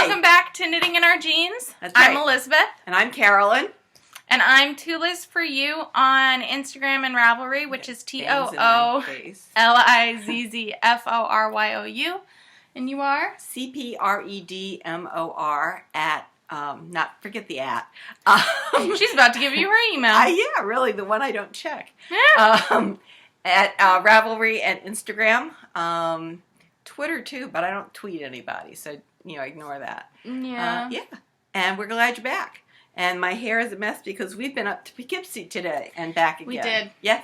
Welcome back to Knitting in Our Jeans. That's right. I'm Elizabeth. And I'm Carolyn. And I'm Toolizzforyou on Instagram and Ravelry, which is TOOLIZZFORYOU. And you are? cpredmor at, forget the at. She's about to give you her email. Yeah, really, the one I don't check. Yeah. At Ravelry and Instagram. Twitter too, but I don't tweet anybody, so, ignore that. Yeah. Yeah. And we're glad you're back. And my hair is a mess because we've been up to Poughkeepsie today and back again. We did. Yes.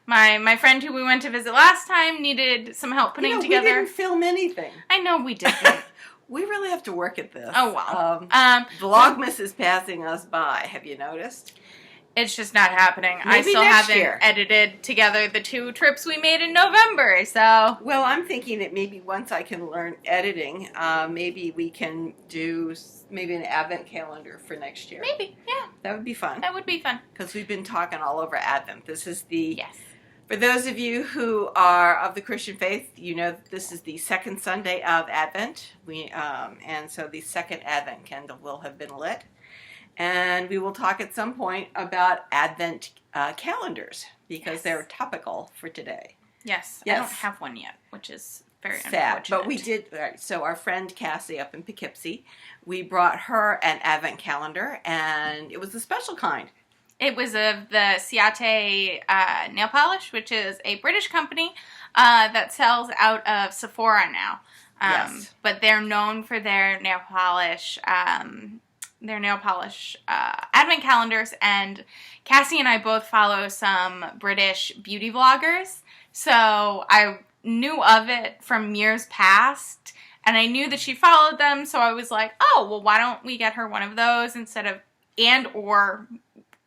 My friend who we went to visit last time needed some help putting together. We didn't film anything. I know we didn't. We really have to work at this. Oh, wow. Vlogmas is passing us by. Have you noticed? It's just not happening. Maybe I still next haven't year. edited together the 2 trips we made in November, so... Well, I'm thinking that maybe once I can learn editing, maybe we can do an advent calendar for next year. Maybe, yeah. That would be fun. That would be fun. Because we've been talking all over Advent. This is the... Yes. For those of you who are of the Christian faith, you know that this is the second Sunday of Advent. And so the second Advent candle will have been lit. And we will talk at some point about Advent calendars because they're topical for today. Yes. I don't have one yet, which is very sad. unfortunate. But we did. Right, so our friend Cassie up in Poughkeepsie, we brought her an Advent calendar, and it was a special kind. It was of the Ciate nail polish, which is a British company that sells out of Sephora now. Yes. But they're known for their nail polish. Advent calendars, and Cassie and I both follow some British beauty vloggers, so I knew of it from years past, and I knew that she followed them, so I was like, oh, well, why don't we get her one of those instead of, or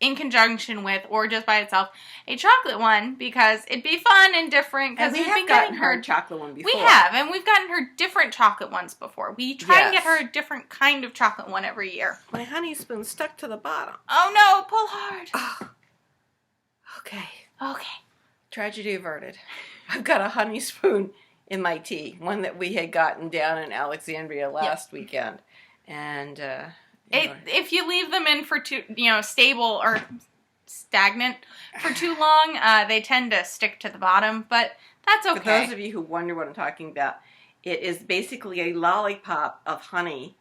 in conjunction with, or just by itself, a chocolate one, because it'd be fun and different. And we have gotten her a chocolate one before. We have, and we've gotten her different chocolate ones before. We try and get her a different kind of chocolate one every year. My honey spoon's stuck to the bottom. Oh no, pull hard. Oh. Okay. Okay. Tragedy averted. I've got a honey spoon in my tea, one that we had gotten down in Alexandria last weekend. And, if you leave them in for too, stable or stagnant for too long, they tend to stick to the bottom, but that's okay. For those of you who wonder what I'm talking about, it is basically a lollipop of honey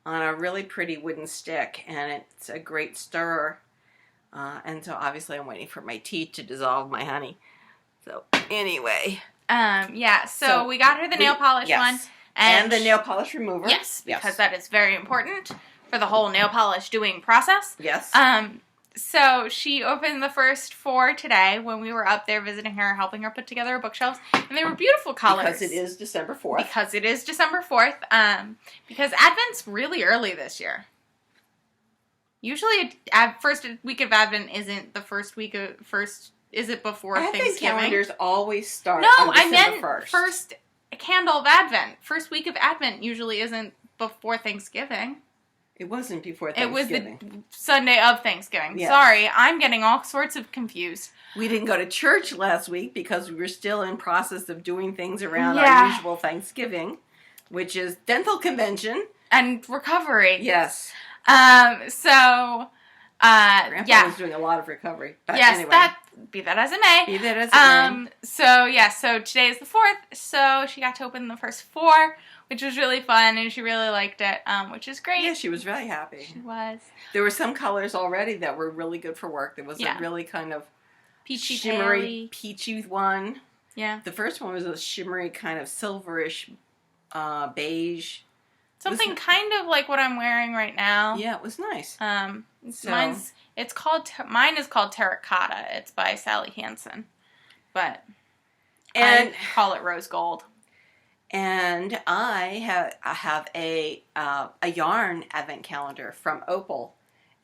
on a really pretty wooden stick, and it's a great stirrer. And so obviously I'm waiting for my tea to dissolve my honey. So anyway. So we got her the nail polish one. And the nail polish remover. Yes, because that is very important for the whole nail polish doing process. Yes. So she opened the first 4 today when we were up there visiting her, helping her put together her bookshelves, and they were beautiful colors. Because it is December 4th. Because Advent's really early this year. Usually, first week of Advent isn't the first week of is it before Thanksgiving? I think calendars always start on December 1st. First candle of Advent. First week of Advent usually isn't before Thanksgiving. It wasn't before Thanksgiving. It was the Sunday of Thanksgiving. Yes. Sorry, I'm getting all sorts of confused. We didn't go to church last week because we were still in process of doing things around our usual Thanksgiving, which is dental convention. And recovery. Yes. Grandpa was doing a lot of recovery. But yes, anyway. Be that as it may. Be that as it may. So today is the 4th, so she got to open the first 4, which was really fun, and she really liked it, which is great. Yeah, she was really happy. She was. There were some colors already that were really good for work. There was a really kind of peachy, shimmery, peachy one. Yeah. The first one was a shimmery kind of silverish beige. Something kind of like what I'm wearing right now. Yeah, it was nice. Mine is called Terracotta. It's by Sally Hansen, but I call it rose gold. And I have a yarn advent calendar from Opal,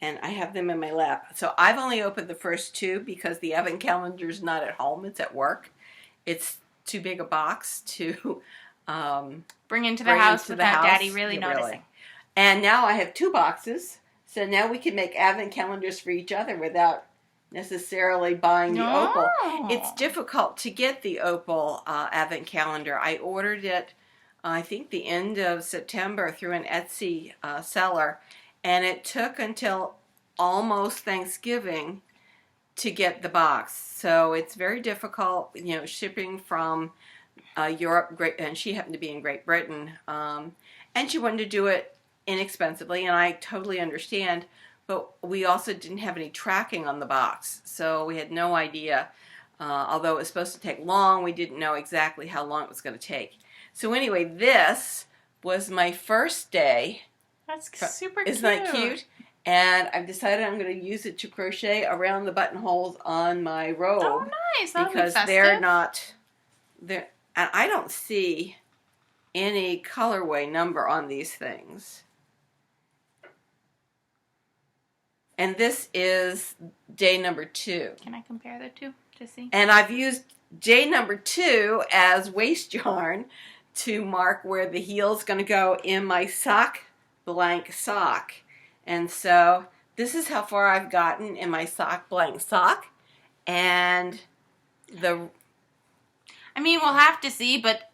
and I have them in my lap. So I've only opened the first 2 because the advent calendar's not at home; it's at work. It's too big a box to bring into the house without Daddy really noticing. Really. And now I have 2 boxes, so now we can make advent calendars for each other without necessarily buying the Opal. It's difficult to get the Opal advent calendar. I ordered it I think the end of September through an Etsy seller, and it took until almost Thanksgiving to get the box. So it's very difficult, you know, shipping from Europe, and she happened to be in Great Britain, and she wanted to do it inexpensively, and I totally understand, but we also didn't have any tracking on the box, so we had no idea. Although it was supposed to take long, we didn't know exactly how long it was going to take. So anyway, this was my first day. That's super cute. Isn't that cute? And I've decided I'm going to use it to crochet around the buttonholes on my robe. Oh, nice. That'll because be festive. they're not there, and I don't see any colorway number on these things. And this is day number 2. Can I compare the two to see? And I've used day number 2 as waist yarn to mark where the heel's going to go in my sock, blank sock. And so this is how far I've gotten in my sock, blank sock. And I mean, we'll have to see, but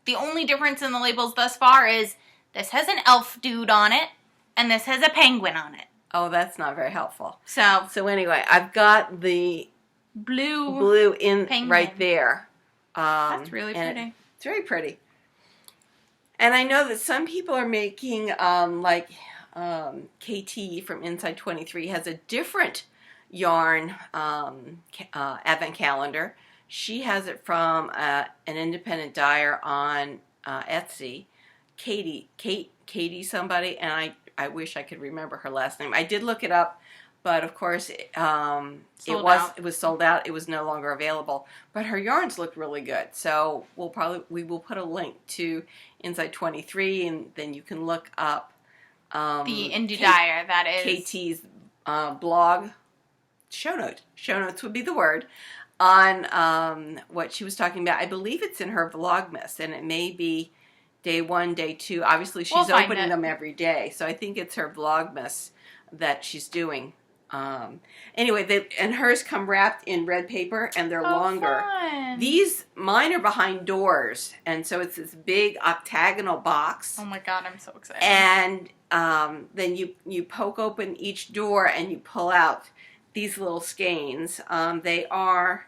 the only difference in the labels thus far is this has an elf dude on it, and this has a penguin on it. oh, that's not very helpful. So anyway, I've got the blue in penguin right there. That's really pretty. It's very pretty. And I know that some people are making, KT from Inside 23 has a different yarn advent calendar. She has it from an independent dyer on Etsy. Katie somebody, and I wish I could remember her last name. I did look it up, but of course it was sold out. It was no longer available. But her yarns look really good. So we will put a link to Inside 23, and then you can look up the indie dyer, that is KT's blog. Show notes would be the word on what she was talking about. I believe it's in her Vlogmas, and it may be day 1, day 2. Obviously, she's opening them every day, so I think it's her Vlogmas that she's doing. Anyway, and hers come wrapped in red paper, and they're longer. Fun. Mine are behind doors, and so it's this big octagonal box. Oh my god, I'm so excited. And then you poke open each door, and you pull out these little skeins. They are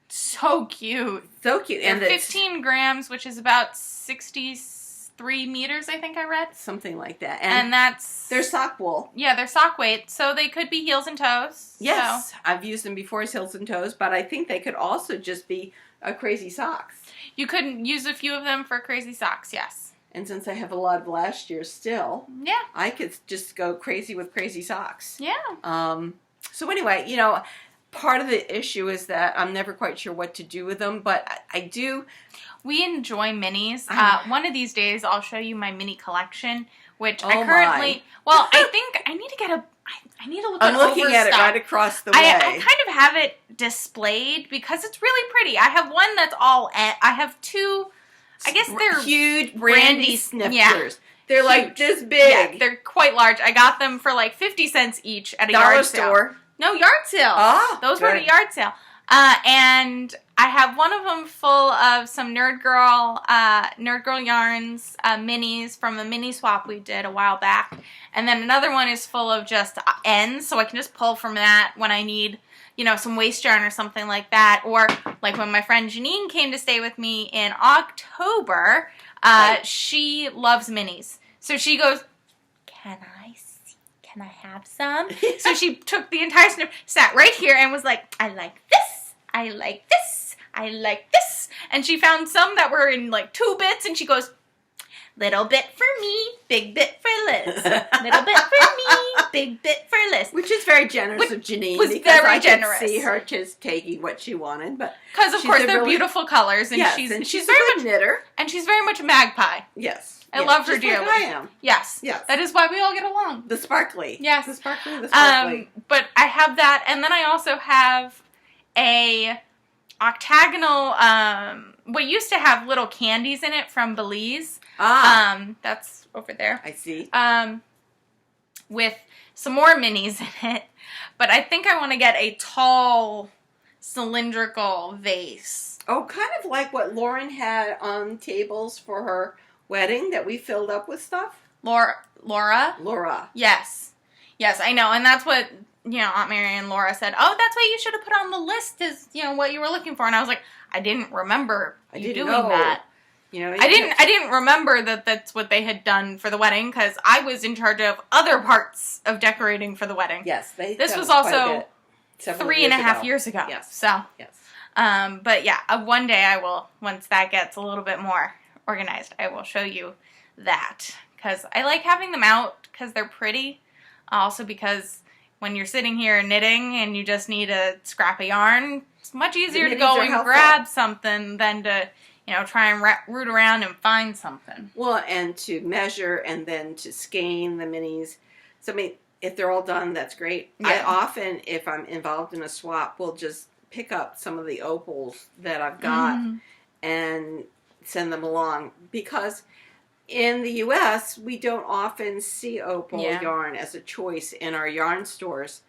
so cute. So cute. They're 15 grams, which is about 63 meters, I think I read. Something like that. And that's... They're sock wool. Yeah, they're sock weight, so they could be heels and toes. Yes, so. I've used them before as heels and toes, but I think they could also just be crazy socks. You could use a few of them for crazy socks, yes. And since I have a lot of last year still, yeah, I could just go crazy with crazy socks. Yeah. So anyway, part of the issue is that I'm never quite sure what to do with them, but I do. We enjoy minis. One of these days, I'll show you my mini collection, which I currently. Well, I think I need to get I need to look. I'm looking at it right across the way. I kind of have it displayed because it's really pretty. I have one that's all. I have 2. I guess they're huge brandy snifters. Yeah. They're like this big. Yeah, they're quite large. I got them for like 50 cents each at a yard sale. No, yard sale. Oh, those were at a yard sale. And I have one of them full of some Nerd Girl yarns, minis from a mini swap we did a while back. And then another one is full of just ends, so I can just pull from that when I need, some waist yarn or something like that. Or like when my friend Janine came to stay with me in October, she loves minis. So she goes, can I have some? So she took the entire snip, sat right here, and was like, I like this, I like this, I like this. And she found some that were in like 2 bits, and she goes, little bit for me, big bit for Liz. Little bit for me, big bit for Liz. Which is very generous of Janine. Was very generous. I could see her just taking what she wanted, but because of course they're beautiful colors, and she's very much knitter, and she's very much a magpie. Yes. I love her dearly. Like I am. Yes. Yes. That is why we all get along. The sparkly. Yes. The sparkly. But I have that, and then I also have a octagonal, what used to have little candies in it from Belize. That's over there. I see. With some more minis in it. But I think I want to get a tall, cylindrical vase. Oh, kind of like what Lauren had on tables for her wedding that we filled up with stuff? Laura? Laura. Yes. Yes, I know. And that's what, Aunt Mary and Laura said, oh, that's what you should have put on the list is, what you were looking for. And I was like, I didn't remember you doing that. I didn't remember that that's what they had done for the wedding because I was in charge of other parts of decorating for the wedding. Yes. This was also 3.5 years ago. Yes. So. Yes. But yeah, one day I will, once that gets a little bit more organized, I will show you that. Because I like having them out because they're pretty. Also because when you're sitting here knitting and you just need a scrap of yarn, it's much easier to go and grab something than to, try and root around and find something. Well, and to measure and then to skein the minis. So, if they're all done, that's great. Yeah. I often, if I'm involved in a swap, will just pick up some of the opals that I've got and send them along. Because in the U.S., we don't often see opal yarn as a choice in our yarn stores.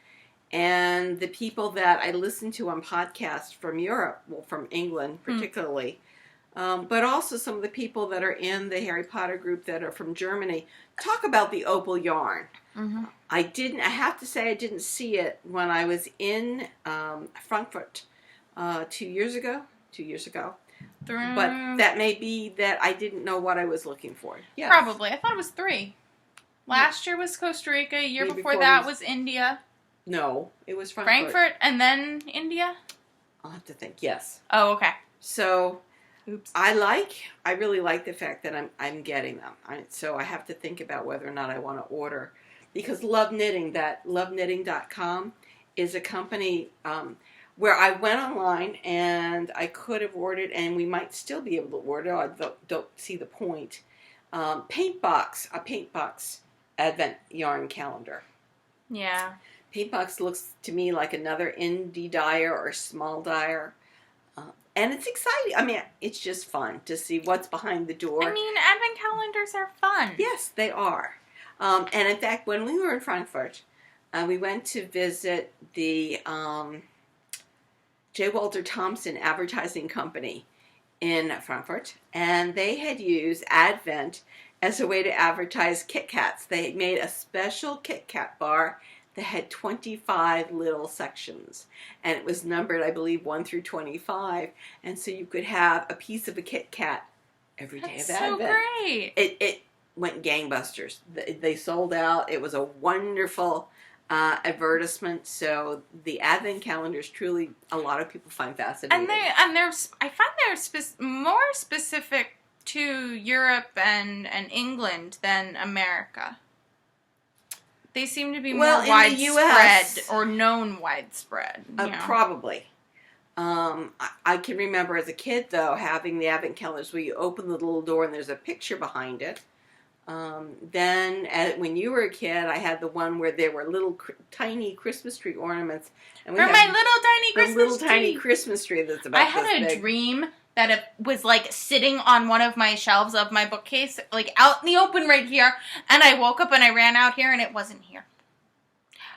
And the people that I listen to on podcasts from Europe, well, from England particularly, but also some of the people that are in the Harry Potter group that are from Germany, talk about the opal yarn. Mm-hmm. I have to say I didn't see it when I was in Frankfurt 2 years ago. But that may be that I didn't know what I was looking for. Yes. Probably. I thought it was 3. Last year was Costa Rica. A year before that was India. No, it was Frankfurt. Frankfurt and then India? I'll have to think. Yes. Oh, okay. So, oops. I really like the fact that I'm getting them. So I have to think about whether or not I want to order. Because Love Knitting, that loveknitting.com is a company where I went online and I could have ordered, and we might still be able to order. I don't see the point. A Paintbox Advent yarn calendar. Yeah. Paintbox looks to me like another indie dyer or small dyer. And it's exciting. It's just fun to see what's behind the door. Advent calendars are fun. Yes, they are. And in fact, when we were in Frankfurt, we went to visit the J. Walter Thompson Advertising Company in Frankfurt, and they had used Advent as a way to advertise Kit Kats. They had made a special Kit Kat bar that had 25 little sections, and it was numbered, I believe, 1 through 25, and so you could have a piece of a Kit Kat every day of Advent. That's so great. It went gangbusters. They sold out. It was a wonderful advertisement. So the Advent calendars truly a lot of people find fascinating. And I find they're more specific to Europe and England than America. They seem to be more widespread or known widespread. Probably. I can remember as a kid, though, having the Advent calendars where you open the little door and there's a picture behind it. Then, when you were a kid, I had the one where there were little tiny Christmas tree ornaments. And my little tiny Christmas tree that's about this big. I had a dream that it was, sitting on one of my shelves of my bookcase, out in the open right here, and I woke up and I ran out here and it wasn't here.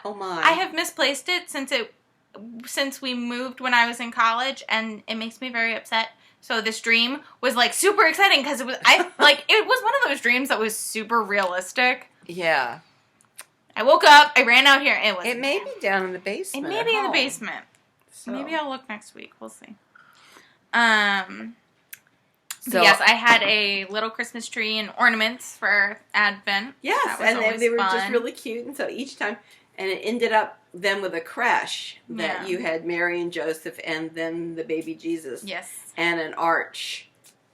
Oh, my. I have misplaced it since we moved when I was in college, and it makes me very upset. So this dream was super exciting because it was it was one of those dreams that was super realistic. Yeah. I woke up, I ran out here, it may be down in the basement. It may be in the basement. So. Maybe I'll look next week. We'll see. So yes, I had a little Christmas tree and ornaments for Advent. Yes, and they were just really cute, and so each time. And it ended up then with a creche that you had Mary and Joseph and then the baby Jesus. Yes. And an arch.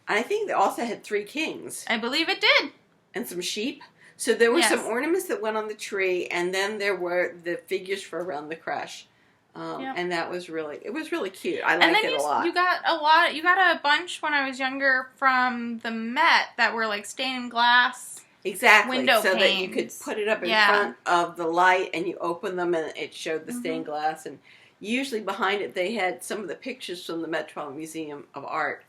And I think they also had 3 kings. I believe it did. And some sheep. So there were some ornaments that went on the tree, and then there were the figures for around the creche. And that was really cute. I liked it a lot. You got a bunch when I was younger from the Met that were stained glass. Exactly, window so panes. That you could put it up in front of the light, and you open them, and it showed the stained glass. And usually behind it, they had some of the pictures from the Metropolitan Museum of Art,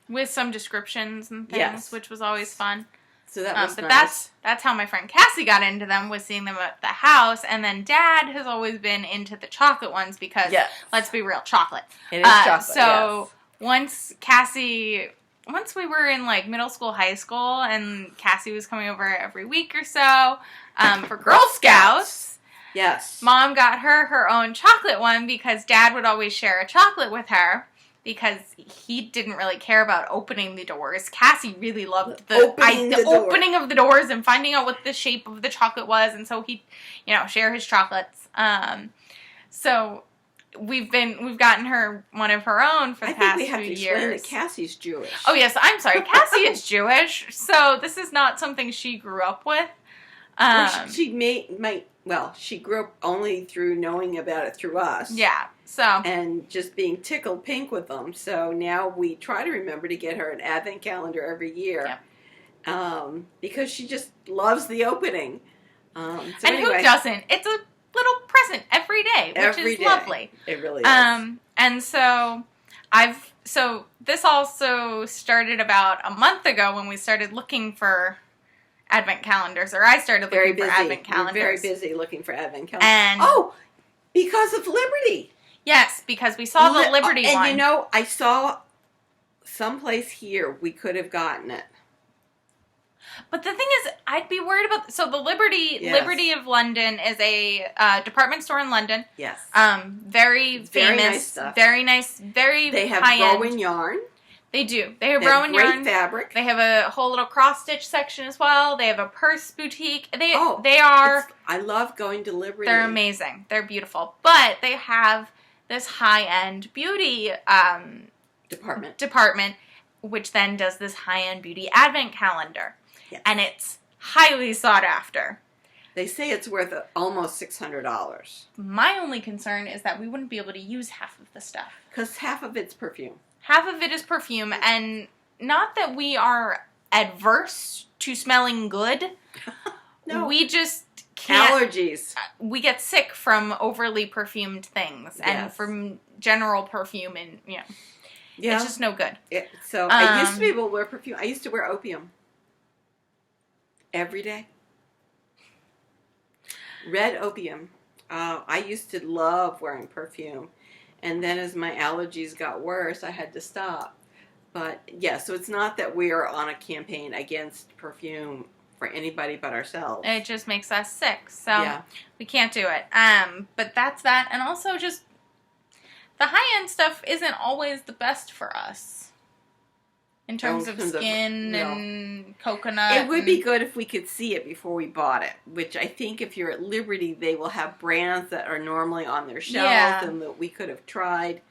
with some descriptions and things, which was always fun. So that was but nice. That's how my friend Cassie got into them, was seeing them at the house. And then Dad has always been into the chocolate ones because, let's be real, chocolate. It is chocolate. So once Cassie once we were in like middle school, high school, and Cassie was coming over every week or so for Girl Scouts. Yes. Mom got her own chocolate one because Dad would always share a chocolate with her because he didn't really care about opening the doors. Cassie really loved the opening of the doors and finding out what the shape of the chocolate was, and so he'd, share his chocolates. So we've gotten her one of her own for the past few years. I think we have to explain that Cassie's Jewish. Oh yes, I'm sorry. Cassie is Jewish, so this is not something she grew up with. She grew up only through knowing about it through us. Yeah, so. And just being tickled pink with them. So now we try to remember to get her an advent calendar every year. Yep. Because she just loves the opening. Who doesn't? It's a little present every day, which is lovely. It really is. And so this also started about a month ago when we started looking for Advent calendars, or I started looking for Advent calendars. Very busy looking for Advent calendars. Because of Liberty. Yes, because we saw the Liberty one. And I saw someplace here we could have gotten it. But the thing is, I'd be worried about... So the Liberty of London is a department store in London. Yes. Very famous. Very nice stuff. Very nice. Very high-end. They have Rowan yarn. They do. They have Rowan yarn. Great fabric. They have a whole little cross-stitch section as well. They have a purse boutique. They are... I love going to Liberty. They're amazing. They're beautiful. But they have this high-end beauty department, which then does this high-end beauty advent calendar. Yes. And it's highly sought after. They say it's worth almost $600. My only concern is that we wouldn't be able to use half of the stuff. Because half of it's perfume. Half of it is perfume, and not that we are adverse to smelling good. No. We just can't. Allergies. We get sick from overly perfumed things and from general perfume, and, it's just no good. I used to be able to wear perfume. I used to wear opium. Every day. Red opium. I used to love wearing perfume. And then as my allergies got worse, I had to stop. But, so it's not that we are on a campaign against perfume for anybody but ourselves. It just makes us sick. So we can't do it. But that's that. And also just the high-end stuff isn't always the best for us. In terms of skin and coconut. It would be good if we could see it before we bought it. Which I think if you're at Liberty, they will have brands that are normally on their shelves and that we could have tried.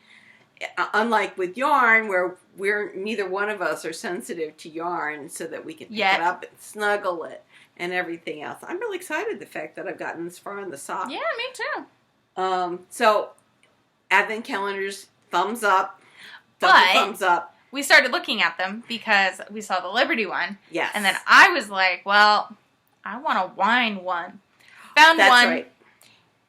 Unlike with yarn, where neither one of us are sensitive to yarn so that we can pick it up and snuggle it and everything else. I'm really excited the fact that I've gotten this far in the sock. Yeah, me too. So, Advent calendars, thumbs up. Thumbs up. We started looking at them because we saw the Liberty one. Yes. And then I was like, well, I want a wine one. Found That's one. Right.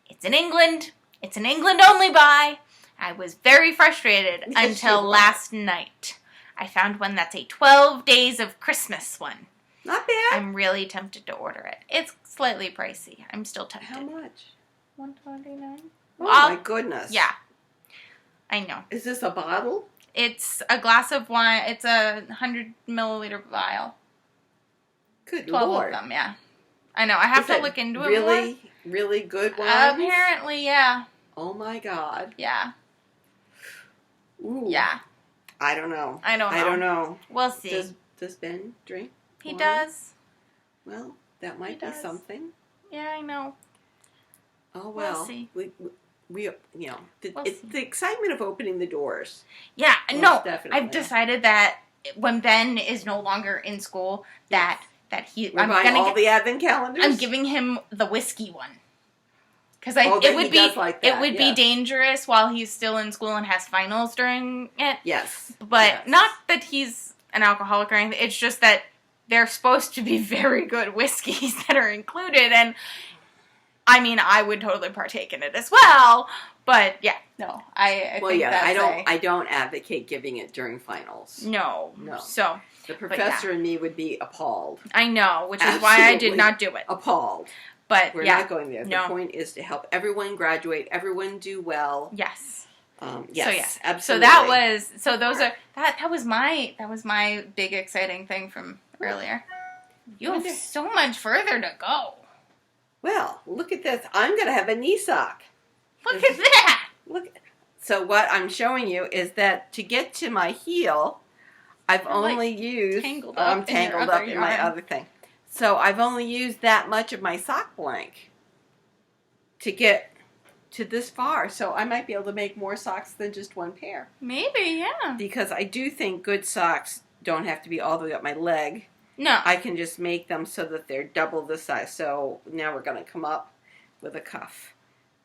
It's in England. It's an England only buy. I was very frustrated until last night. I found one that's a 12 Days of Christmas one. Not bad. I'm really tempted to order it. It's slightly pricey. I'm still tempted. How much? $129. Oh my goodness. Yeah. I know. Is this a bottle? It's a glass of wine. It's a 100 milliliter vial. Good 12 Lord. of them, yeah. I know. I have to look into it more. Really good wine? Apparently, yeah. Oh my God. Yeah. Ooh. Yeah. I don't know. I don't know. We'll see. Does Ben drink He wine? does. Well, that might be something. Yeah, I know. Oh, well. We'll see. It's the excitement of opening the doors. Yeah, Definitely. I've decided that when Ben is no longer in school, that I'm buying all the advent calendars. I'm giving him the whiskey one because it would be dangerous while he's still in school and has finals during it. Yes, but not that he's an alcoholic or anything. It's just that they're supposed to be very good whiskeys that are included, and I mean, I would totally partake in it as well, but I don't advocate giving it during finals. No. So the professor and me would be appalled. I know, which is why I did not do it. Appalled. But we're not going there. The point is to help everyone graduate, everyone do well. Yes. Yes, So absolutely. that was my big exciting thing from earlier. You have so much further to go. Well, look at this. I'm going to have a knee sock. Look at that. Look. So what I'm showing you is that to get to my heel, I've only used. I'm tangled up in my other thing. So I've only used that much of my sock blank to get to this far. So I might be able to make more socks than just one pair. Maybe, yeah. Because I do think good socks don't have to be all the way up my leg. No. I can just make them so that they're double the size. So now we're going to come up with a cuff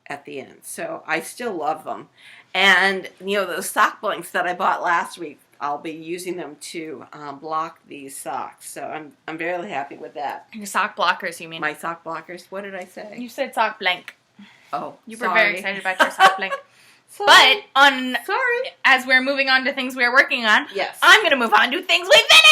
at the end. So I still love them. And, those sock blanks that I bought last week, I'll be using them to block these socks. So I'm very happy with that. Your sock blockers, you mean? My sock blockers. What did I say? You said sock blank. Oh, You were very excited about your sock blank. Sorry. But as we're moving on to things we're working on, yes, I'm going to move on to things we finished.